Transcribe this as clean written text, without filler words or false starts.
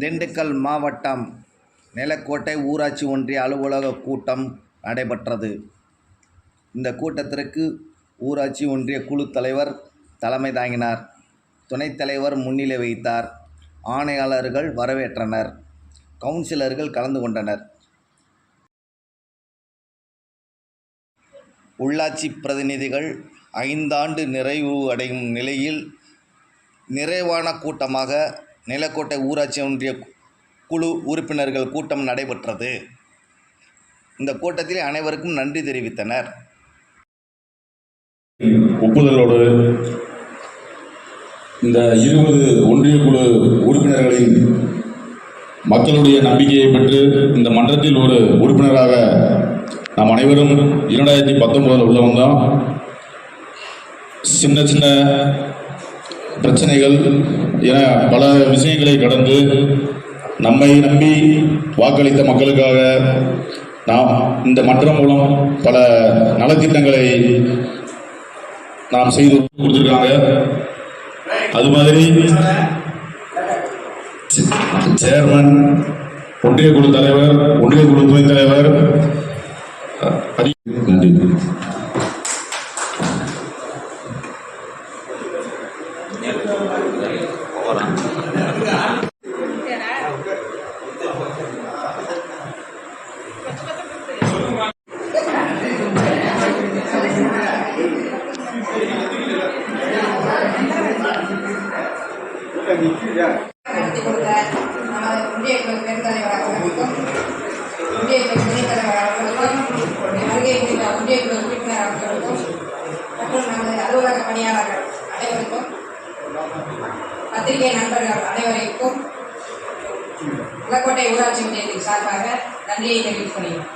திண்டுக்கல் மாவட்டம் நிலக்கோட்டை ஊராட்சி ஒன்றிய அலுவலக கூட்டம் நடைபெற்றது. இந்த கூட்டத்திற்கு ஊராட்சி ஒன்றிய குழு தலைவர் தலைமை தாங்கினார். துணைத் தலைவர் முன்னிலை வைத்தார். ஆணையாளர்கள் வரவேற்றனர். கவுன்சிலர்கள் கலந்து கொண்டனர். உள்ளாட்சி பிரதிநிதிகள் 5 ஆண்டு நிறைவு அடையும் நிலையில் நிறைவான கூட்டமாக நிலக்கோட்டை ஊராட்சி ஒன்றிய குழு உறுப்பினர்கள் கூட்டம் நடைபெற்றது. இந்த கூட்டத்தில் அனைவருக்கும் நன்றி தெரிவித்தனர். ஒப்புதலோடு இந்த 20 ஒன்றிய குழு உறுப்பினர்களின் மக்களுடைய நம்பிக்கையை பெற்று இந்த மன்றத்தில் ஒரு உறுப்பினராக நாம் அனைவரும் 2019 உள்ள வந்தோம். சின்ன சின்ன பிரச்சனைகள் என பல விஷயங்களை கடந்து நம்மை நம்பி வாக்களித்த மக்களுக்காக நாம் இந்த மன்றம் மூலம் பல நலத்திட்டங்களை நாம் செய்து கொடுத்துருக்காங்க. அது மாதிரி சேர்மன், ஒன்றிய குழு தலைவர், ஒன்றிய குழு துணைத் தலைவர், நன்றி. நடத்தி கொடுத்த நமது ஒன்றிய குழு பெண் தலைவராகவும் ஒன்றிய குழு துணைத் தலைவராகவும் ஒன்றிய குழு உறுப்பினராகவும் மற்றும் நமது அலுவலக பணியாளர்கள் அனைவருக்கும், பத்திரிகை நண்பர்கள் அனைவருக்கும் நிலக்கோட்டை ஊராட்சி ஒன்றியத்தின் சார்பாக நன்றியை தெரிவித்துக் கொள்கிறேன்.